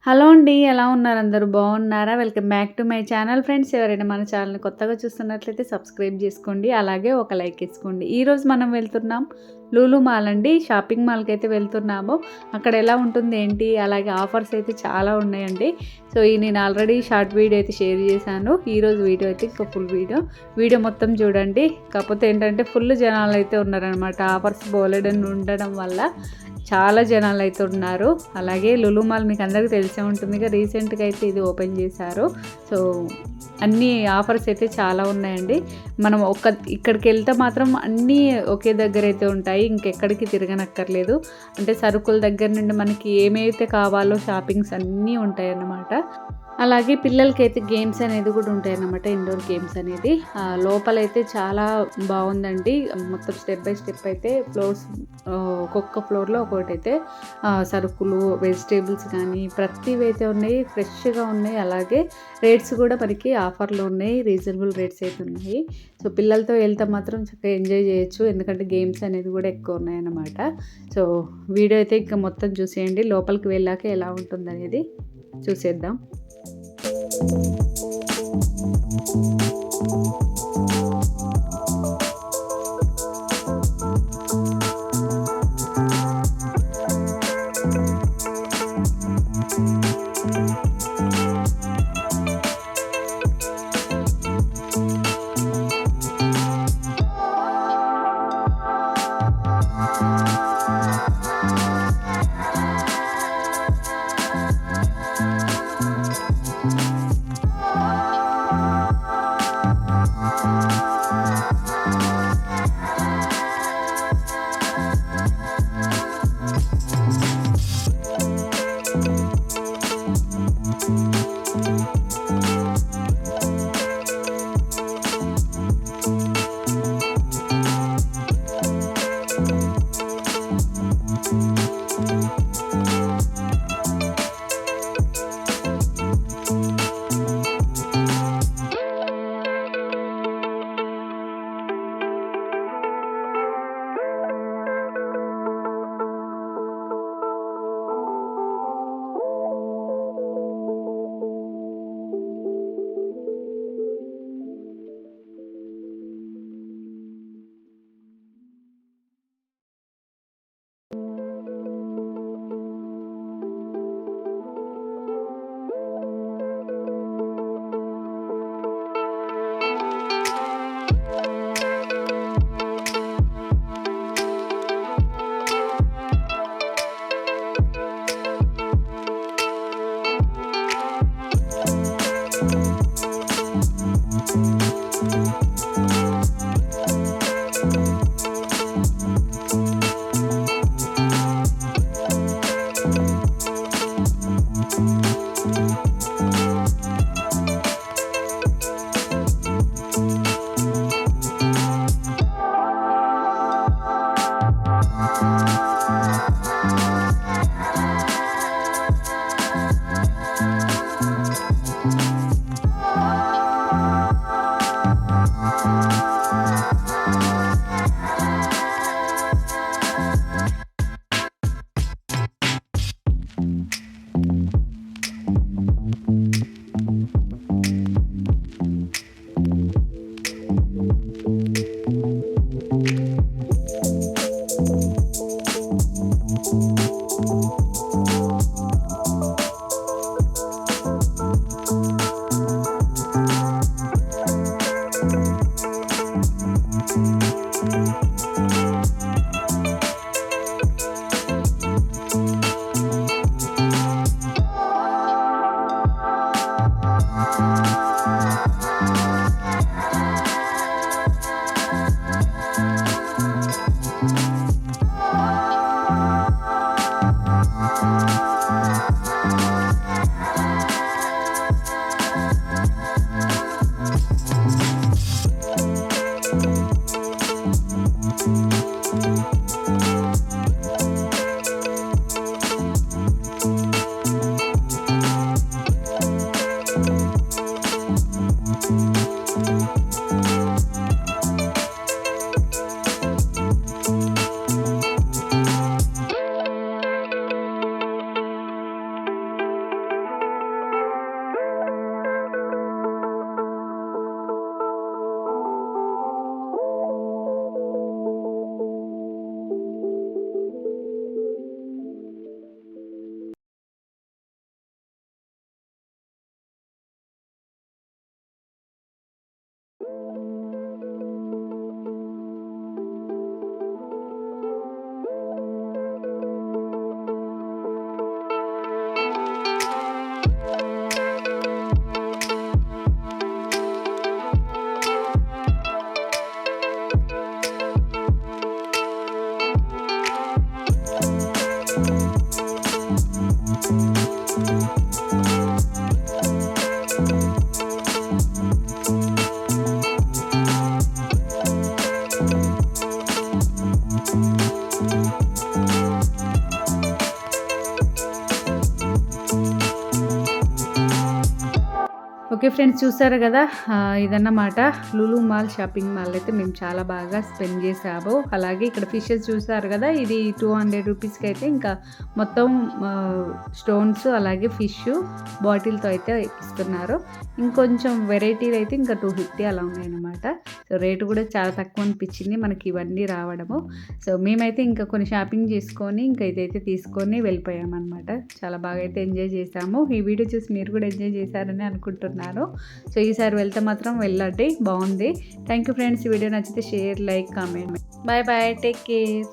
Hello అండి. ఎలా ఉన్నారు? అందరూ బాగున్నారా? Welcome back to my channel friends. ఎవరైనా మన ఛానల్‌ని కొత్తగా చూస్తున్నట్లయితే సబ్స్క్రైబ్ చేసుకోండి. అలాగే ఒక లైక్ ఇసుకోండి. ఈరోజు మనం వెళ్తున్నాం లులు మాల్ అండి. షాపింగ్ మాల్‌కైతే వెళ్తున్నాము. అక్కడ ఎలా ఉంటుంది ఏంటి? అలాగే ఆఫర్స్ అయితే చాలా ఉన్నాయండి. నేను ఆల్రెడీ షార్ట్ వీడియో అయితే షేర్ చేశాను. ఈరోజు వీడియో అయితే ఇంకా ఫుల్ వీడియో మొత్తం చూడండి. కాకపోతే ఏంటంటే ఫుల్ జనాలైతే ఉన్నారనమాట. ఆఫర్స్ బోలెడన్ని ఉండడం వల్ల చాలా జనాలైతే ఉన్నారు. అలాగే లులు మాల్ మీకు అందరికీ తెలిసే ఉంటుందిగా, రీసెంట్‌గా అయితే ఇది ఓపెన్ చేశారు. సో, అన్నీ ఆఫర్స్ అయితే చాలా ఉన్నాయండి. మనం ఇక్కడికెళ్తే మాత్రం అన్నీ ఒకే దగ్గరైతే ఉంటాయి. ఇంకెక్కడికి తిరగనక్కర్లేదు. అంటే సరుకుల దగ్గర నుండి మనకి ఏమైతే కావాలో షాపింగ్స్ అన్నీ ఉంటాయన్నమాట. అలాగే పిల్లలకైతే గేమ్స్ అనేది కూడా ఉంటాయన్నమాట. ఇండోర్ గేమ్స్ అనేది. లోపలైతే చాలా బావుందండి. మొత్తం స్టెప్ బై స్టెప్ అయితే ఒక్కొక్క ఫ్లోర్‌లో ఒక్కోటైతే సరుకులు, వెజిటబుల్స్ కానీ ప్రతివైతే ఉన్నాయి. ఫ్రెష్‌గా ఉన్నాయి. అలాగే రేట్స్ కూడా మనకి ఆఫర్‌లో ఉన్నాయి. రీజనబుల్ రేట్స్ అయితే ఉన్నాయి. సో, పిల్లలతో వెళ్తే మాత్రం చక్కగా ఎంజాయ్ చేయొచ్చు. ఎందుకంటే గేమ్స్ అనేది కూడా ఎక్కువ ఉన్నాయన్నమాట. సో, వీడియో అయితే ఇంకా మొత్తం చూసేయండి. లోపలికి వెళ్ళాక ఎలా ఉంటుందనేది చూసేద్దాం. ఓకే ఫ్రెండ్స్, చూసారు కదా, ఇదన్నమాట లులు మాల్ షాపింగ్ మాల్ అయితే మేము చాలా బాగా స్పెండ్ చేసాము. అలాగే ఇక్కడ ఫిషెస్ చూసారు కదా, ఇది 200 రూపీస్కి అయితే ఇంకా మొత్తం స్టోన్స్ అలాగే ఫిష్ బాటిల్తో అయితే ఇస్తున్నారు. ఇంకొంచెం వెరైటీలు అయితే ఇంకా 250 అలా ఉన్నాయన్నమాట. సో రేటు కూడా చాలా తక్కువ అనిపించింది మనకి ఇవన్నీ రావడము. సో మేమైతే ఇంకా కొన్ని షాపింగ్ చేసుకొని ఇంకా ఇదైతే తీసుకొని వెళ్ళిపోయామన్నమాట. చాలా బాగా అయితే ఎంజాయ్ చేసాము. ఈ వీడియో చూసి మీరు కూడా ఎంజాయ్ చేశారని అనుకుంటున్నాను. సో ఈసారి వెళ్తే మాత్రం వెళ్ళండి, బాగుంది. Thank you friends. ఈ వీడియో నచ్చితే share, like, comment. Bye bye, take care.